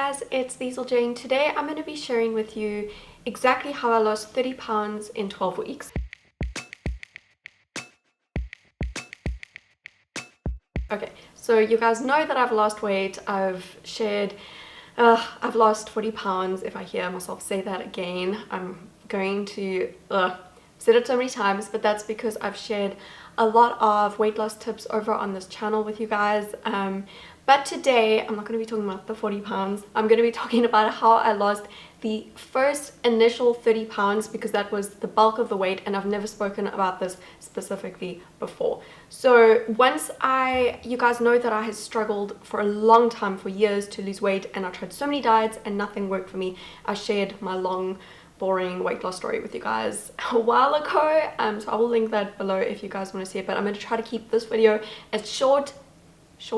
guys, it's Liezl Jayne. Today I'm going to be sharing with you exactly how I lost 30 pounds in 12 weeks. Okay, so you guys know that I've lost weight. I've lost 40 pounds. If I hear myself say that again, I'm going to said it so many times, but that's because I've shared a lot of weight loss tips over on this channel with you guys. But today I'm not going to be talking about the 40 pounds. I'm going to be talking about how I lost the first initial 30 pounds because that was the bulk of the weight, and I've never spoken about this specifically before. So you guys know that I had struggled for a long time, for years, to lose weight, and I tried so many diets and nothing worked for me. I shared my long boring weight loss story with you guys a while ago, so I will link that below if you guys want to see it, but I'm going to try to keep this video as short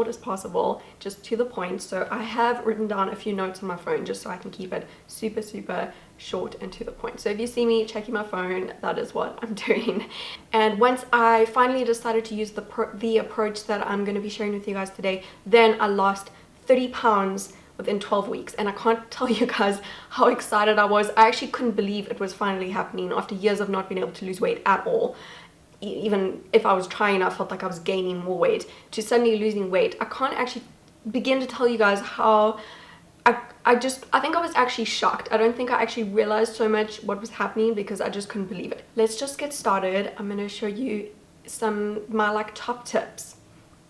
as possible, just to the point. So I have written down a few notes on my phone just so I can keep it super short and to the point. So if you see me checking my phone, that is what I'm doing. And once I finally decided to use the approach that I'm going to be sharing with you guys today, then I lost 30 pounds within 12 weeks, and I can't tell you guys how excited I was. I actually couldn't believe it was finally happening after years of not being able to lose weight at all. Even if I was trying, I felt like I was gaining more weight, to suddenly losing weight. I can't actually begin to tell you guys how I think I was actually shocked. I don't think I actually realized so much what was happening because I just couldn't believe it. Let's just get started. I'm going to show you my top tips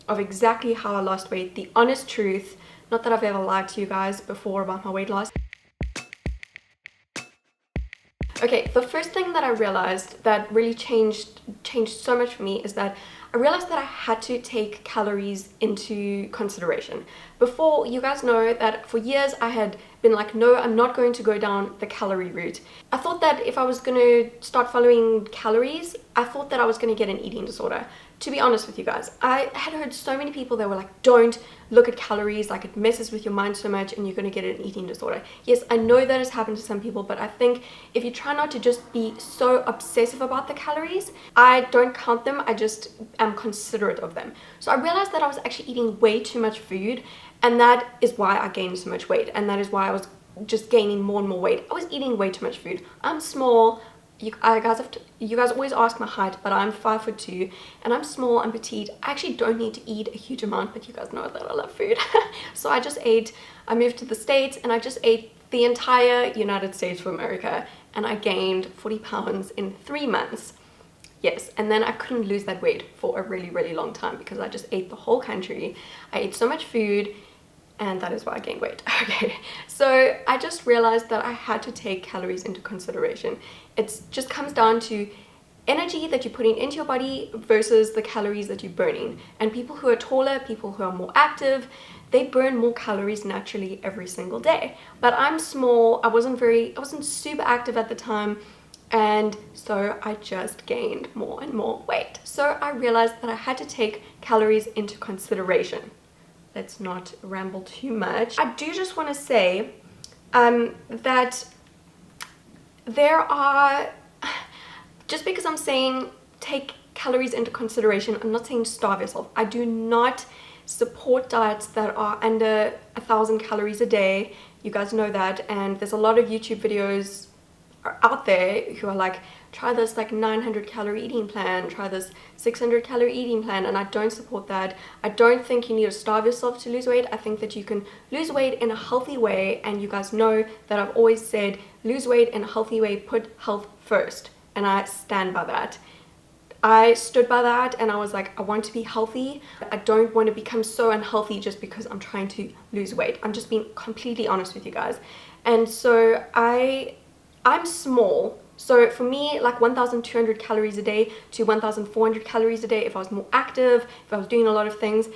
of exactly how I lost weight, the honest truth. Not that I've ever lied to you guys before about my weight loss. Okay, the first thing that I realized that really changed so much for me is that I realized that I had to take calories into consideration. Before, you guys know that for years I had been like, no, I'm not going to go down the calorie route. I thought that if I was going to start following calories, I thought that I was going to get an eating disorder. To be honest with you guys, I had heard so many people that were like, don't look at calories, like it messes with your mind so much and you're going to get an eating disorder. Yes, I know that has happened to some people, but I think if you try not to just be so obsessive about the calories, I don't count them, I just am considerate of them. So I realized that I was actually eating way too much food, and that is why I gained so much weight, and that is why I was just gaining more and more weight. I was eating way too much food. I'm small. You guys always ask my height, but I'm 5'2", and I'm small and petite. I actually don't need to eat a huge amount, but you guys know that I love food. So I moved to the States and I just ate the entire United States of America, and I gained 40 pounds in 3 months. Yes, and then I couldn't lose that weight for a really long time because I just ate the whole country. I ate so much food, and that is why I gained weight. Okay, so I just realized that I had to take calories into consideration. It just comes down to energy that you're putting into your body versus the calories that you're burning. And people who are taller, people who are more active, they burn more calories naturally every single day. But I'm small, I wasn't super active at the time, and so I just gained more and more weight. So I realized that I had to take calories into consideration. Let's not ramble too much. I do just want to say that there are, just because I'm saying take calories into consideration, I'm not saying starve yourself. I do not support diets that are under 1,000 calories a day. You guys know that, and there's a lot of YouTube videos out there who are like, try this like 900 calorie eating plan, try this 600 calorie eating plan, and I don't support that. I don't think you need to starve yourself to lose weight. I think that you can lose weight in a healthy way, and you guys know that I've always said lose weight in a healthy way, put health first, and I stand by that. I stood by that, and I was like, I want to be healthy. I don't want to become so unhealthy just because I'm trying to lose weight. I'm just being completely honest with you guys. And so I'm small. So for me, like 1,200 calories a day to 1,400 calories a day if I was more active, if I was doing a lot of things.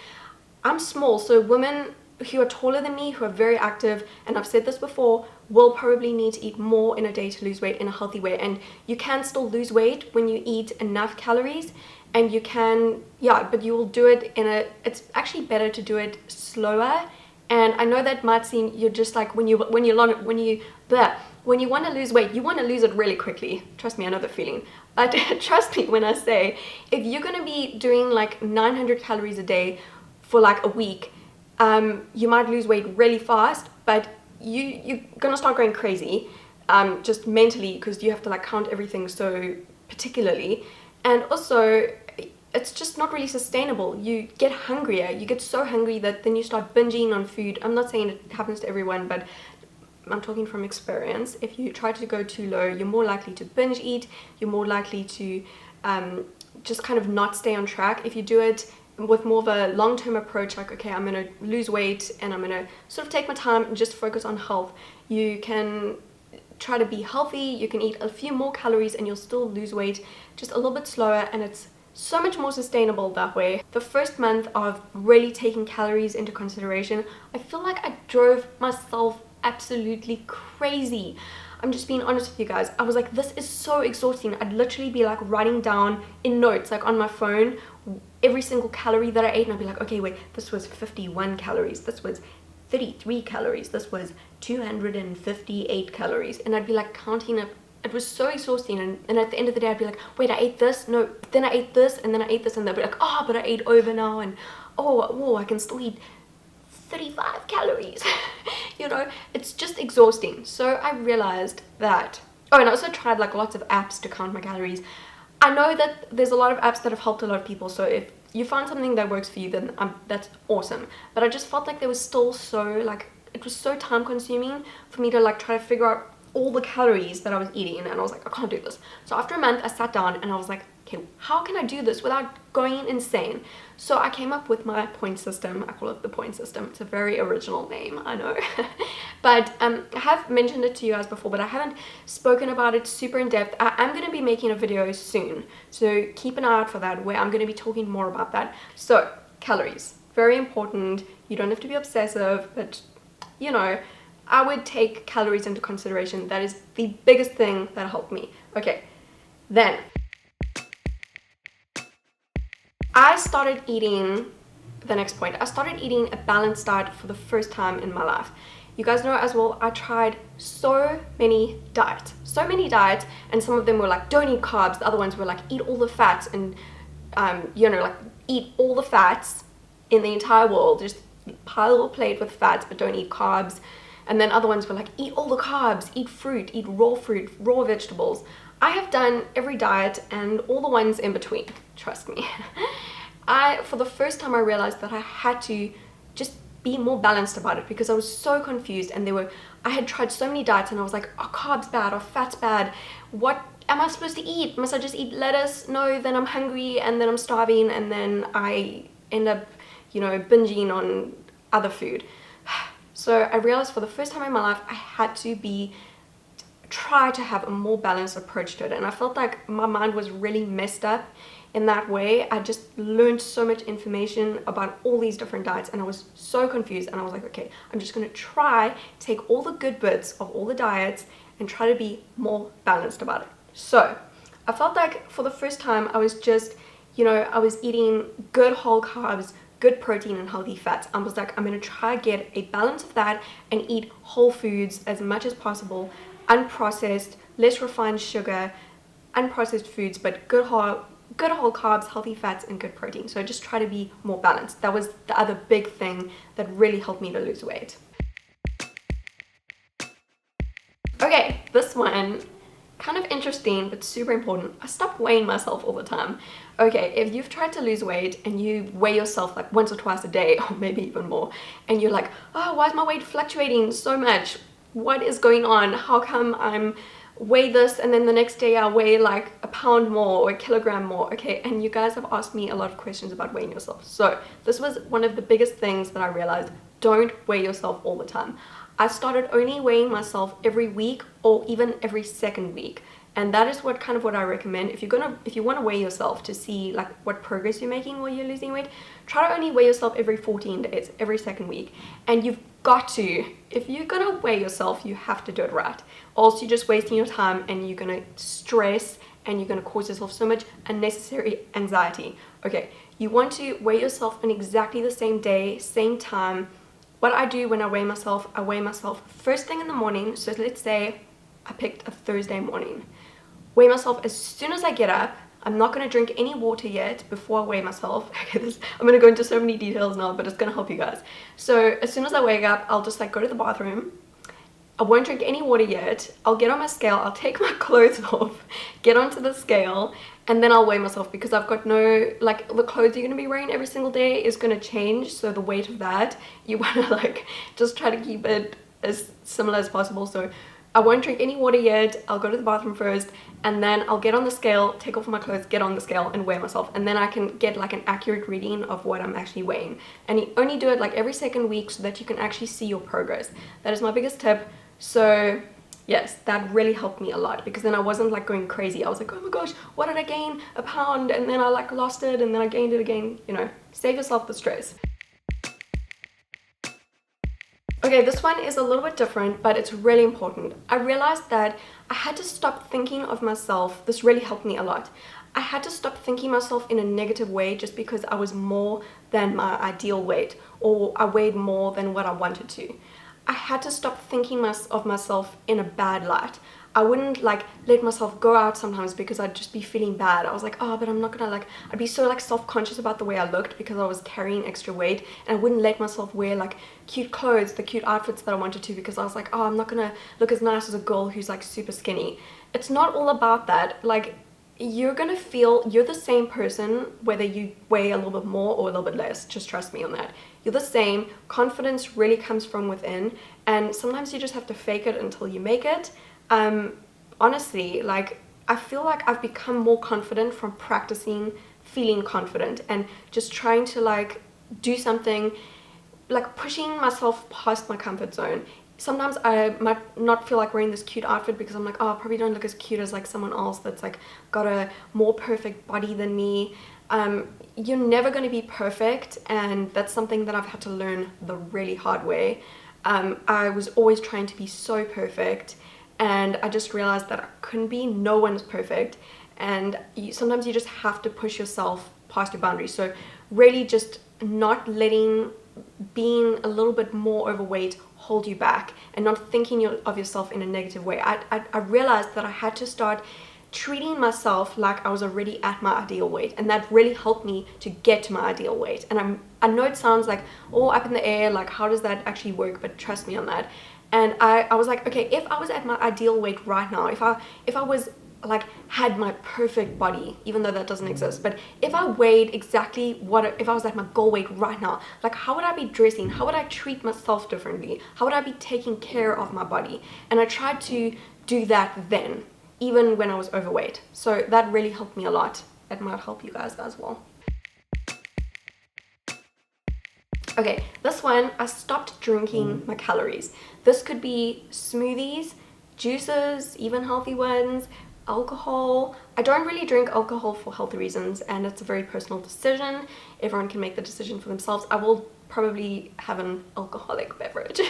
I'm small, so women who are taller than me, who are very active, and I've said this before, will probably need to eat more in a day to lose weight in a healthy way. And you can still lose weight when you eat enough calories, and you can, yeah, but you will do it it's actually better to do it slower. And I know that might seem, you're just like, when you want to lose weight, you want to lose it really quickly. Trust me, I know the feeling. But trust me when I say, if you're going to be doing like 900 calories a day for like a week, you might lose weight really fast, but you're gonna start going crazy, just mentally, because you have to like count everything so particularly, and also it's just not really sustainable. You get hungrier, you get so hungry that then you start binging on food. I'm not saying it happens to everyone, but I'm talking from experience. If you try to go too low, you're more likely to binge eat, you're more likely to just kind of not stay on track. If you do it with more of a long-term approach, like, okay, I'm gonna lose weight and I'm gonna sort of take my time and just focus on health, you can try to be healthy, you can eat a few more calories and you'll still lose weight just a little bit slower, and it's so much more sustainable that way. The first month of really taking calories into consideration, I feel like I drove myself absolutely crazy. I'm just being honest with you guys. I was like, this is so exhausting. I'd literally be like writing down in notes, like on my phone, every single calorie that I ate, and I'd be like, okay, wait, this was 51 calories, this was 33 calories, this was 258 calories, and I'd be like counting up. It was so exhausting, and at the end of the day I'd be like, wait, I ate this, no, then I ate this, and then I ate this, and they'd be like, oh, but I ate over now, and oh, I can still eat 35 calories. You know, it's just exhausting. So I realized that, oh, and I also tried like lots of apps to count my calories. I know that there's a lot of apps that have helped a lot of people, so if you find something that works for you, then that's awesome. But I just felt like there was still so, like, it was so time consuming for me to like try to figure out all the calories that I was eating, and I was like, I can't do this. So after a month I sat down and I was like, okay, how can I do this without going insane? So I came up with my point system. I call it the point system. It's a very original name, I know. But I have mentioned it to you guys before, but I haven't spoken about it super in depth. I'm going to be making a video soon, so keep an eye out for that, where I'm going to be talking more about that. So calories, very important. You don't have to be obsessive, but you know, I would take calories into consideration. That is the biggest thing that helped me. Okay, then I started eating, the next point, I started eating a balanced diet for the first time in my life. You guys know as well, I tried so many diets, and some of them were like, don't eat carbs. The other ones were like, eat all the fats, and you know, like, eat all the fats in the entire world, just pile a plate with fats, but don't eat carbs. And then other ones were like, eat all the carbs, eat fruit, raw vegetables. I have done every diet and all the ones in between, trust me. For the first time I realized that I had to just be more balanced about it, because I was so confused, and I had tried so many diets, and I was like, are carbs bad, are fats bad? What am I supposed to eat? Must I just eat lettuce? No, then I'm hungry, and then I'm starving, and then I end up, you know, binging on other food. So I realized for the first time in my life I had to try to have a more balanced approach to it, and I felt like my mind was really messed up in that way. I just learned so much information about all these different diets, and I was so confused, and I was like, okay, I'm just going to try take all the good bits of all the diets and try to be more balanced about it. So I felt like for the first time I was just, you know, I was eating good whole carbs, good protein and healthy fats. I was like, I'm going to try get a balance of that and eat whole foods as much as possible, unprocessed, less refined sugar, unprocessed foods, but good whole carbs, healthy fats, and good protein. So just try to be more balanced. That was the other big thing that really helped me to lose weight. Okay, this one, kind of interesting but super important. I stopped weighing myself all the time. Okay, if you've tried to lose weight and you weigh yourself like once or twice a day, or maybe even more, and you're like, oh, why is my weight fluctuating so much? What is going on? How come I'm weigh this and then the next day I weigh like a pound more or a kilogram more? Okay, and you guys have asked me a lot of questions about weighing yourself. So this was one of the biggest things that I realized. Don't weigh yourself all the time. I started only weighing myself every week or even every second week, and that is what I recommend. If you want to weigh yourself to see like what progress you're making while you're losing weight, try to only weigh yourself every 14 days, every second week. And you've got to, if you're gonna weigh yourself, you have to do it right, or else you're just wasting your time and you're gonna stress and you're gonna cause yourself so much unnecessary anxiety. Okay, you want to weigh yourself on exactly the same day, same time. What I do when I weigh myself first thing in the morning. So let's say I picked a Thursday morning. Weigh myself as soon as I get up. I'm not going to drink any water yet before I weigh myself. I'm going to go into so many details now, but it's going to help you guys. So as soon as I wake up, I'll just like go to the bathroom. I won't drink any water yet. I'll get on my scale, I'll take my clothes off, get onto the scale, and then I'll weigh myself, because I've got no, like, the clothes you're going to be wearing every single day is going to change, so the weight of that, you want to like just try to keep it as similar as possible. So I won't drink any water yet. I'll go to the bathroom first, and then I'll get on the scale, take off my clothes, get on the scale and weigh myself, and then I can get like an accurate reading of what I'm actually weighing. And you only do it like every second week so that you can actually see your progress. That is my biggest tip. So yes, that really helped me a lot, because then I wasn't like going crazy. I was like, oh my gosh, what did I gain? A pound, and then I like lost it, and then I gained it again. You know, save yourself the stress. Okay, this one is a little bit different, but it's really important. I realized that I had to stop thinking of myself. This really helped me a lot. I had to stop thinking myself in a negative way just because I was more than my ideal weight, or I weighed more than what I wanted to. I had to stop thinking of myself in a bad light. I wouldn't like let myself go out sometimes because I'd just be feeling bad. I was like, oh, but I'm not gonna like, I'd be so like self-conscious about the way I looked because I was carrying extra weight, and I wouldn't let myself wear like cute clothes, the cute outfits that I wanted to, because I was like, oh, I'm not gonna look as nice as a girl who's like super skinny. It's not all about that. Like, you're gonna feel you're the same person whether you weigh a little bit more or a little bit less. Just trust me on that. You're the same. Confidence really comes from within, and sometimes you just have to fake it until you make it. Honestly, like, I feel like I've become more confident from practicing feeling confident and just trying to like do something, like pushing myself past my comfort zone. Sometimes I might not feel like wearing this cute outfit because I'm like, oh, I probably don't look as cute as like someone else that's like got a more perfect body than me. You're never going to be perfect, and that's something that I've had to learn the really hard way. I was always trying to be so perfect, and I just realized that I couldn't be. No one's perfect, and sometimes you just have to push yourself past your boundaries. So really just not letting being a little bit more overweight hold you back, and not thinking of yourself in a negative way. I realized that I had to start treating myself like I was already at my ideal weight, and that really helped me to get to my ideal weight. And I know it sounds like all up in the air, like how does that actually work, but trust me on that. And I was like, okay, if I was at my ideal weight right now, if I was like had my perfect body, even though that doesn't exist, but if I weighed exactly if I was at my goal weight right now, like how would I be dressing? How would I treat myself differently? How would I be taking care of my body? And I tried to do that then, even when I was overweight. So that really helped me a lot. It might help you guys as well. Okay, this one, I stopped drinking my calories. This could be smoothies, juices, even healthy ones, alcohol. I don't really drink alcohol for healthy reasons, and it's a very personal decision. Everyone can make the decision for themselves. I will probably have an alcoholic beverage.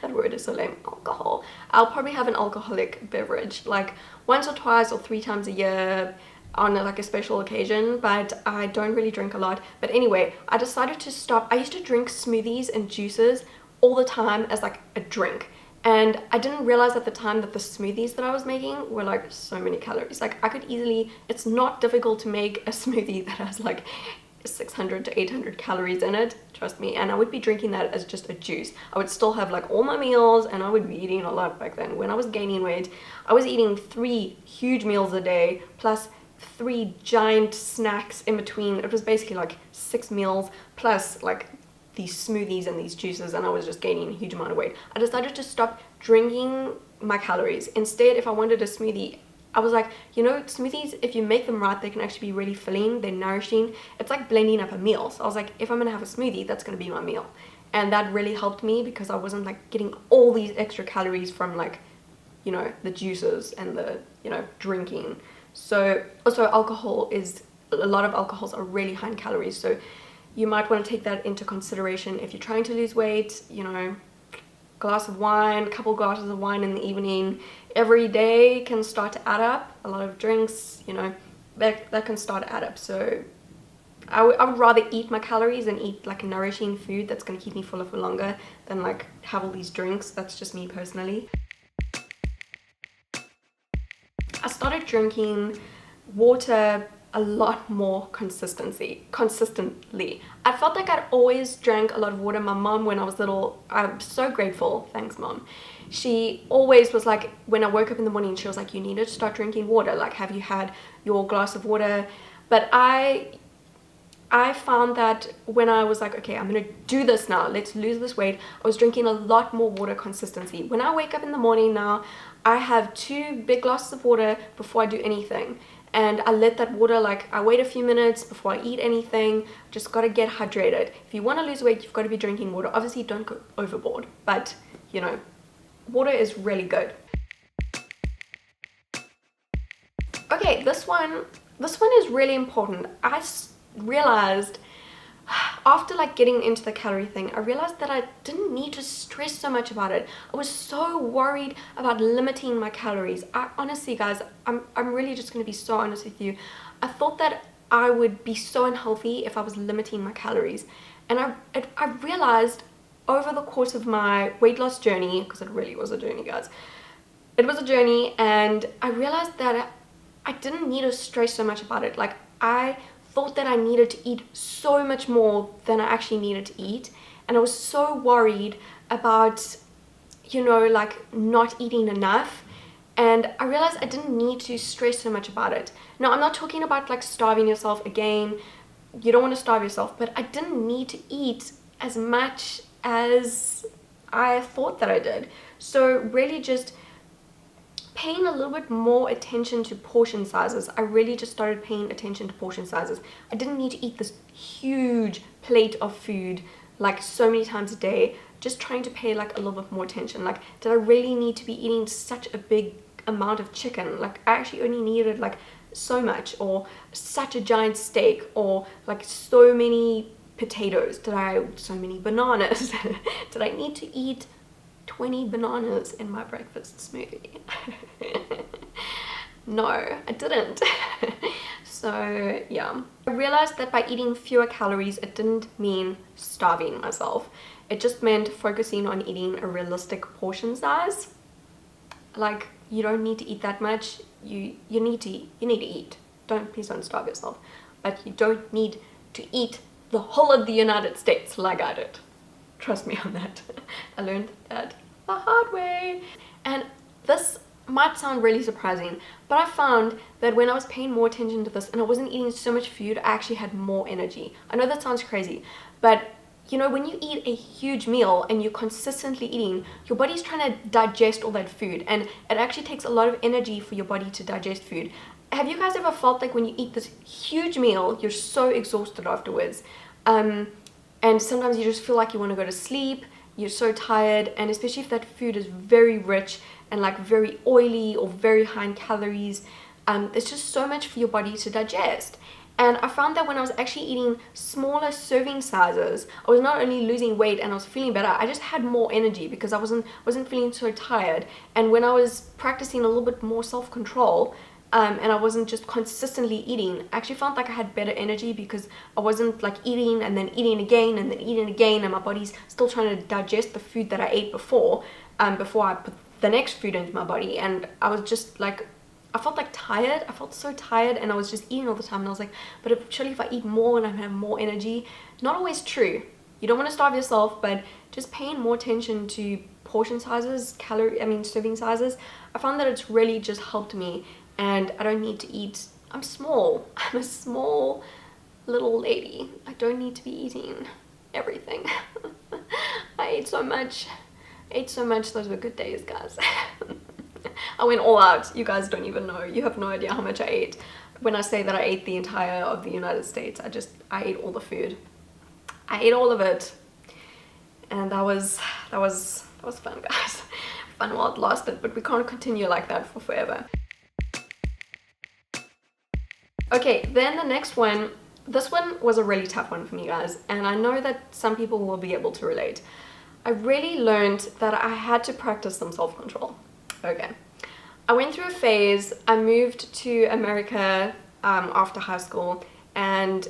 That word is so lame. Alcohol. I'll probably have an alcoholic beverage like once or twice or 3 times a year on like a special occasion, but I don't really drink a lot. But anyway, I decided to stop. I used to drink smoothies and juices all the time as like a drink, and I didn't realize at the time that the smoothies that I was making were like so many calories. Like I could easily, it's not difficult to make a smoothie that has like 600 to 800 calories in it, trust me. And I would be drinking that as just a juice. I would still have like all my meals, and I would be eating a lot back then. When I was gaining weight, I was eating 3 huge meals a day plus 3 giant snacks in between. It was basically like 6 meals plus like these smoothies and these juices, and I was just gaining a huge amount of weight. I decided to stop drinking my calories. Instead, if I wanted a smoothie, I was like, you know, smoothies, if you make them right, they can actually be really filling, they're nourishing. It's like blending up a meal. So I was like, if I'm gonna have a smoothie, that's gonna be my meal. And that really helped me because I wasn't like getting all these extra calories from like, you know, the juices and the, you know, drinking. So also alcohol is, a lot of alcohols are really high in calories. So you might want to take that into consideration if you're trying to lose weight. You know, glass of wine, couple glasses of wine in the evening every day can start to add up. A lot of drinks, you know, that can start to add up. So I would rather eat my calories and eat like nourishing food that's going to keep me fuller for longer than like have all these drinks. That's just me personally. I started drinking water a lot more consistently. I felt like I'd always drank a lot of water. My mom, when I was little, I'm so grateful, thanks mom, she always was like, when I woke up in the morning, she was like, you need to start drinking water, like, have you had your glass of water? But I found that when I was like, okay, I'm gonna do this now, let's lose this weight, I was drinking a lot more water consistently. When I wake up in the morning now, I have 2 big glasses of water before I do anything, and I let that water, like, I wait a few minutes before I eat anything. Just gotta get hydrated. If you want to lose weight, you've got to be drinking water. Obviously don't go overboard, but you know, water is really good. Okay, this one is really important. I realized after like getting into the calorie thing, I realized that I didn't need to stress so much about it. I was so worried about limiting my calories. I honestly, guys, I'm really just going to be so honest with you. I thought that I would be so unhealthy if I was limiting my calories. And I realized over the course of my weight loss journey, because it really was a journey, guys. It was a journey, and I realized that I didn't need to stress so much about it. Like, I thought that I needed to eat so much more than I actually needed to eat, and I was so worried about, you know, like not eating enough, and I realized I didn't need to stress so much about it. Now, I'm not talking about like starving yourself. Again, you don't want to starve yourself, but I didn't need to eat as much as I thought that I did. So really just paying a little bit more attention to portion sizes. I really just started paying attention to portion sizes. I didn't need to eat this huge plate of food like so many times a day. Just trying to pay like a little bit more attention. Like, did I really need to be eating such a big amount of chicken? Like, I actually only needed like so much, or such a giant steak, or like so many potatoes. So many bananas. Did I need to eat 20 bananas in my breakfast smoothie? No, I didn't. So yeah, I realized that by eating fewer calories, it didn't mean starving myself. It just meant focusing on eating a realistic portion size. Like, you don't need to eat that much. You need to eat. Please don't starve yourself. But you don't need to eat the whole of the United States like I did. Trust me on that. I learned that the hard way. And this might sound really surprising, but I found that when I was paying more attention to this and I wasn't eating so much food, I actually had more energy. I know that sounds crazy, but you know, when you eat a huge meal and you're consistently eating, your body's trying to digest all that food, and it actually takes a lot of energy for your body to digest food. Have you guys ever felt like when you eat this huge meal, you're so exhausted afterwards? And sometimes you just feel like you want to go to sleep, you're so tired, and especially if that food is very rich and like very oily or very high in calories, it's just so much for your body to digest. And I found that when I was actually eating smaller serving sizes, I was not only losing weight and I was feeling better, I just had more energy because I wasn't feeling so tired. And when I was practicing a little bit more self-control, and I wasn't just consistently eating, I actually felt like I had better energy because I wasn't like eating and then eating again and then eating again, and my body's still trying to digest the food that I ate before I put the next food into my body. And I was just like, I felt like tired. I felt so tired, and I was just eating all the time, and I was like, but surely if I eat more and I have more energy. Not always true. You don't want to starve yourself, but just paying more attention to portion sizes, serving sizes, I found that it's really just helped me. And I don't need to eat. I'm small. I'm a small little lady. I don't need to be eating everything. I ate so much. Those were good days, guys. I went all out. You guys don't even know. You have no idea how much I ate. When I say that I ate the entire of the United States, I ate all the food. I ate all of it. And that was fun, guys. Fun while it lasted, but we can't continue like that for forever. Okay, then the next one, this one was a really tough one for me, guys, and I know that some people will be able to relate. I really learned that I had to practice some self-control. Okay, I went through a phase. I moved to America after high school, and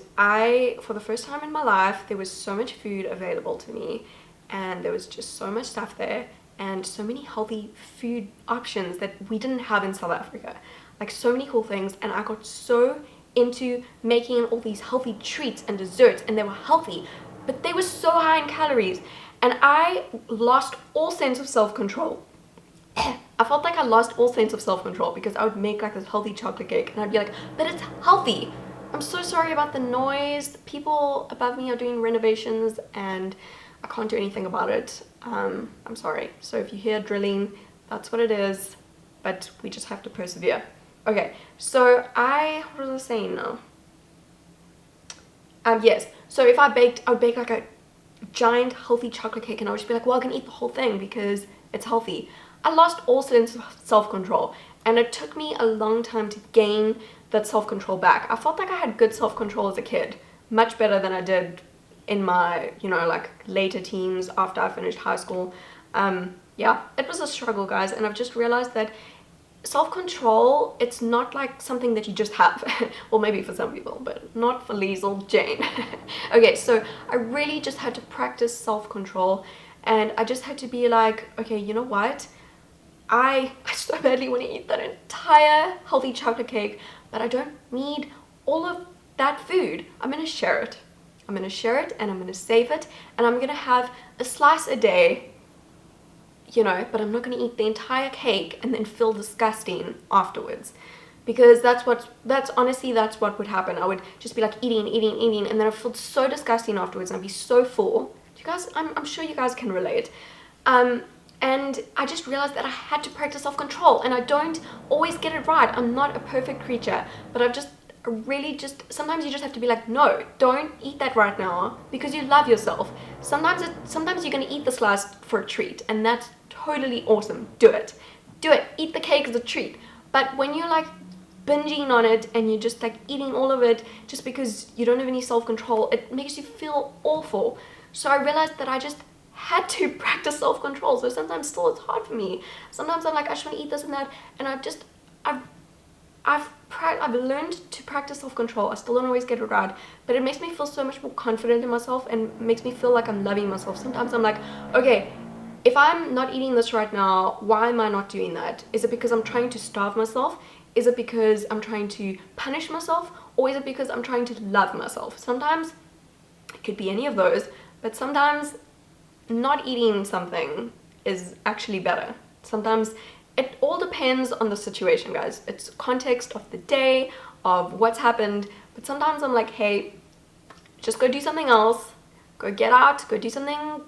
for the first time in my life, there was so much food available to me, and there was just so much stuff there, and so many healthy food options that we didn't have in South Africa. Like, so many cool things, and I got so into making all these healthy treats and desserts, and they were healthy, but they were so high in calories, and I lost all sense of self-control. I felt like I lost all sense of self-control because I would make like this healthy chocolate cake and I'd be like, but it's healthy. I'm so sorry about the noise. People above me are doing renovations and I can't do anything about it. I'm sorry. So if you hear drilling, that's what it is, but we just have to persevere. Okay, so what was I saying now? Yes, so if I would bake like a giant healthy chocolate cake and I would just be like, well, I can eat the whole thing because it's healthy. I lost all sense of self-control, and it took me a long time to gain that self-control back. I felt like I had good self-control as a kid, much better than I did in my, you know, like later teens after I finished high school. Yeah, it was a struggle, guys, and I've just realized that self-control, it's not like something that you just have. Well, maybe for some people, but not for Liezl, Jayne. Okay, so I really just had to practice self-control, and I just had to be like, okay, you know what? I so badly want to eat that entire healthy chocolate cake, but I don't need all of that food. I'm going to share it. I'm going to share it, and I'm going to save it, and I'm going to have a slice a day, you know, but I'm not going to eat the entire cake and then feel disgusting afterwards. Because honestly, that's what would happen. I would just be like eating, and then I felt so disgusting afterwards, and I'd be so full. You guys, I'm sure you guys can relate. And I just realized that I had to practice self-control, and I don't always get it right. I'm not a perfect creature, but sometimes you just have to be like, no, don't eat that right now because you love yourself. Sometimes you're going to eat the slice for a treat, and that's totally awesome. Do it. Eat the cake as a treat. But when you're like binging on it and you're just like eating all of it just because you don't have any self-control, it makes you feel awful. So I realized that I just had to practice self-control. So sometimes still it's hard for me. Sometimes I'm like, I just want to eat this and that, and I've learned to practice self-control. I still don't always get it right, but it makes me feel so much more confident in myself and makes me feel like I'm loving myself. Sometimes I'm like, okay, if I'm not eating this right now, why am I not doing that? Is it because I'm trying to starve myself? Is it because I'm trying to punish myself? Or is it because I'm trying to love myself? Sometimes it could be any of those, but sometimes not eating something is actually better. Sometimes it all depends on the situation, guys. It's context of the day, of what's happened, but sometimes I'm like, hey, just go do something else, go get out, go do something,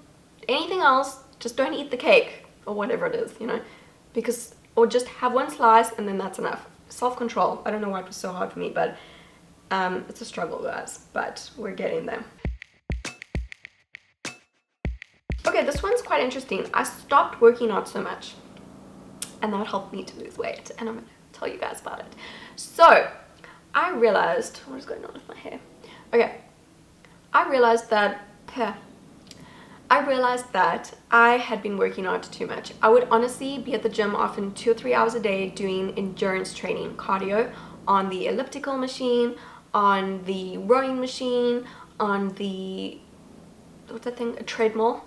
anything else, just don't eat the cake or whatever it is, you know, or just have one slice and then that's enough. Self-control. I don't know why it was so hard for me, but it's a struggle, guys, but we're getting there. Okay, this one's quite interesting. I stopped working out so much, and that helped me to lose weight, and I'm going to tell you guys about it. So I realized, what is going on with my hair? Okay, I realized that I had been working out too much. I would honestly be at the gym often 2 or 3 hours a day doing endurance training, cardio, on the elliptical machine, on the rowing machine, on the, what's that thing, a treadmill.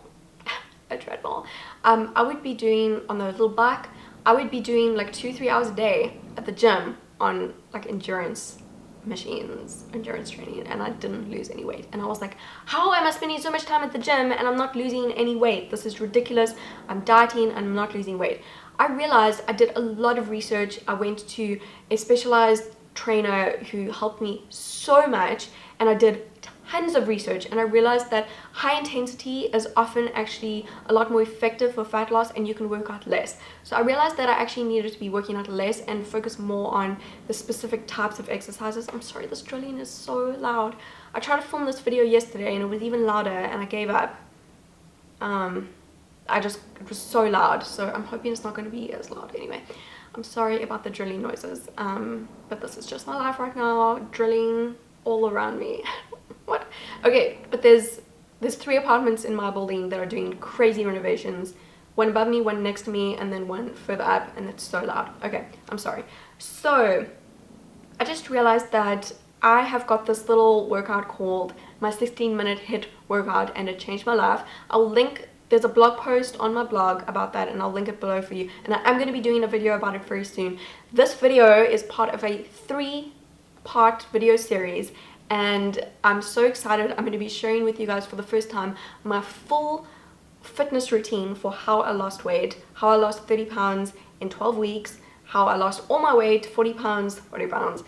A treadmill. I would be doing, on the little bike, I would be doing like 2 or 3 hours a day at the gym on like endurance machines, endurance training, and I didn't lose any weight. And I was like, how am I spending so much time at the gym and I'm not losing any weight? This is ridiculous. I'm dieting and I'm not losing weight. I realized I did a lot of research. I went to a specialized trainer who helped me so much, and I did tons of research, and I realized that high intensity is often actually a lot more effective for fat loss, and you can work out less. So I realized that I actually needed to be working out less and focus more on the specific types of exercises. I'm sorry, this drilling is so loud. I tried to film this video yesterday and it was even louder and I gave up. It was so loud, so I'm hoping it's not going to be as loud. Anyway, I'm sorry about the drilling noises, but this is just my life right now, drilling all around me. What? Okay, but there's 3 apartments in my building that are doing crazy renovations. One above me, one next to me, and then one further up, and it's so loud. Okay, I'm sorry. So I just realized that I have got this little workout called my 16-minute HIIT workout, and it changed my life. I'll link, there's a blog post on my blog about that, and I'll link it below for you, and I'm going to be doing a video about it very soon. This video is part of a 3-part video series, and I'm so excited. I'm going to be sharing with you guys for the first time my full fitness routine for how I lost weight, how I lost 30 pounds in 12 weeks, how I lost all my weight, 40 pounds, 40 pounds.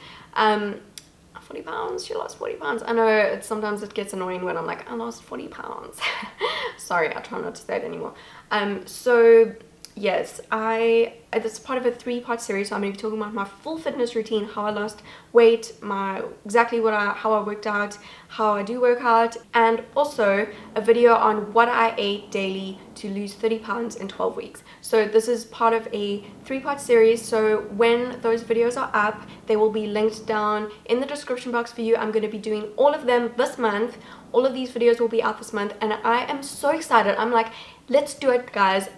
40 pounds, she lost 40 pounds. I know sometimes it gets annoying when I'm like, I lost 40 pounds. Sorry, I try not to say it anymore. So yes, this is part of a 3-part series, so I'm going to be talking about my full fitness routine, how I lost weight, how I worked out, how I do work out, and also a video on what I ate daily to lose 30 pounds in 12 weeks. So this is part of a 3-part series, so when those videos are up, they will be linked down in the description box for you. I'm going to be doing all of them this month. All of these videos will be out this month, and I am so excited. I'm like, let's do it, guys.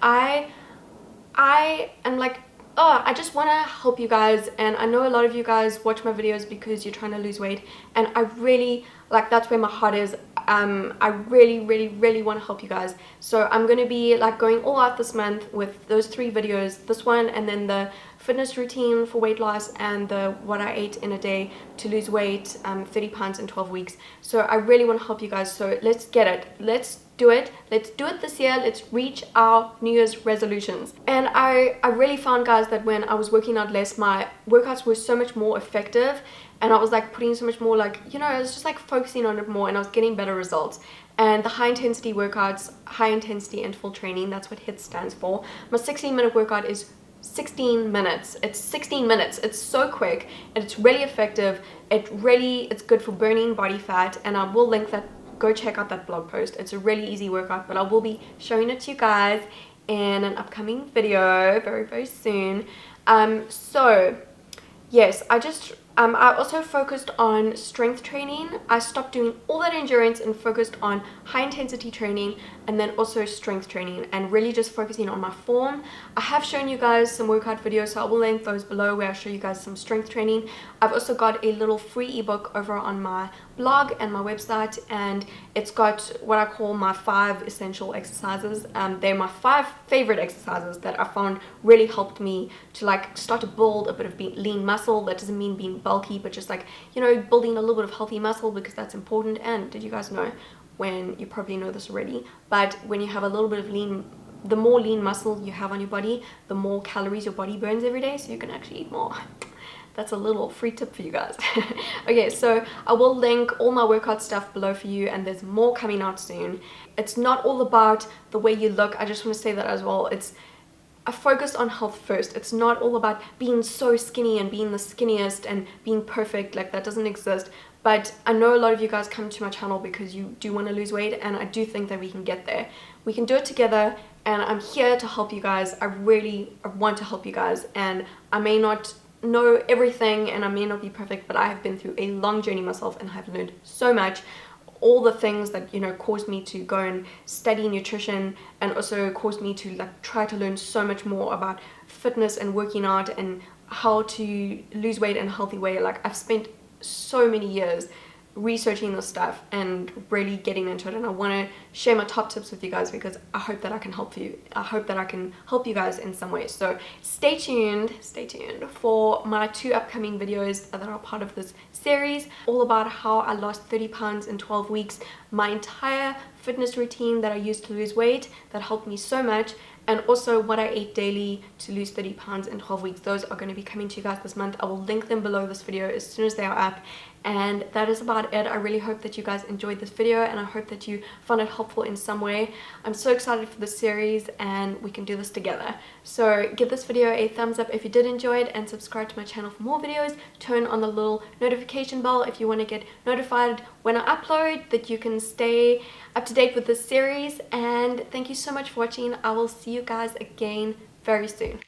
I am like, oh, I just want to help you guys, and I know a lot of you guys watch my videos because you're trying to lose weight, and I really, like, that's where my heart is. I really want to help you guys. So I'm going to be like going all out this month with those 3 videos, this one, and then the fitness routine for weight loss, and the what I ate in a day to lose weight, 30 pounds in 12 weeks. So I really want to help you guys, so let's get it. Let's do it this year. Let's reach our New Year's resolutions. And I really found, guys, that when I was working out less, my workouts were so much more effective, and I was like putting so much more, like, you know, I was just like focusing on it more, and I was getting better results. And the high intensity workouts, high intensity interval training, that's what HIIT stands for. My 16-minute workout is 16 minutes. It's 16 minutes. It's so quick, and it's really effective. It's good for burning body fat, and I will link that. Go check out that blog post. It's a really easy workout, but I will be showing it to you guys in an upcoming video very soon. So yes, I also focused on strength training. I stopped doing all that endurance and focused on high intensity training, and then also strength training, and really just focusing on my form. I have shown you guys some workout videos, so I will link those below where I show you guys some strength training. I've also got a little free ebook over on my blog and my website, and it's got what I call my 5 essential exercises. They're my 5 favorite exercises that I found really helped me to like start to build a bit of lean muscle. That doesn't mean being bulky, but just like, you know, building a little bit of healthy muscle, because that's important. And did you guys know, when you probably know this already, but when you have a little bit of lean, the more lean muscle you have on your body, the more calories your body burns every day, so you can actually eat more. That's a little free tip for you guys. Okay, so I will link all my workout stuff below for you, and there's more coming out soon. It's not all about the way you look. I just want to say that as well. I focus on health first. It's not all about being so skinny and being the skinniest and being perfect. Like, that doesn't exist. But I know a lot of you guys come to my channel because you do want to lose weight, and I do think that we can get there. We can do it together, and I'm here to help you guys. I want to help you guys, and I may not know everything, and I may not be perfect, but I have been through a long journey myself, and I've learned so much. All the things that, you know, caused me to go and study nutrition, and also caused me to like try to learn so much more about fitness and working out and how to lose weight in a healthy way. Like, I've spent so many years researching this stuff and really getting into it, and I want to share my top tips with you guys because I hope that I can help you. I hope that I can help you guys in some way. So stay tuned for my 2 upcoming videos that are part of this series, all about how I lost 30 pounds in 12 weeks, my entire fitness routine that I used to lose weight that helped me so much, and also what I ate daily to lose 30 pounds in 12 weeks. Those are going to be coming to you guys this month. I will link them below this video as soon as they are up. And that is about it. I really hope that you guys enjoyed this video, and I hope that you found it helpful in some way. I'm so excited for this series, and we can do this together. So give this video a thumbs up if you did enjoy it, and subscribe to my channel for more videos. Turn on the little notification bell if you want to get notified when I upload, that you can stay up to date with this series. And thank you so much for watching. I will see you guys again very soon.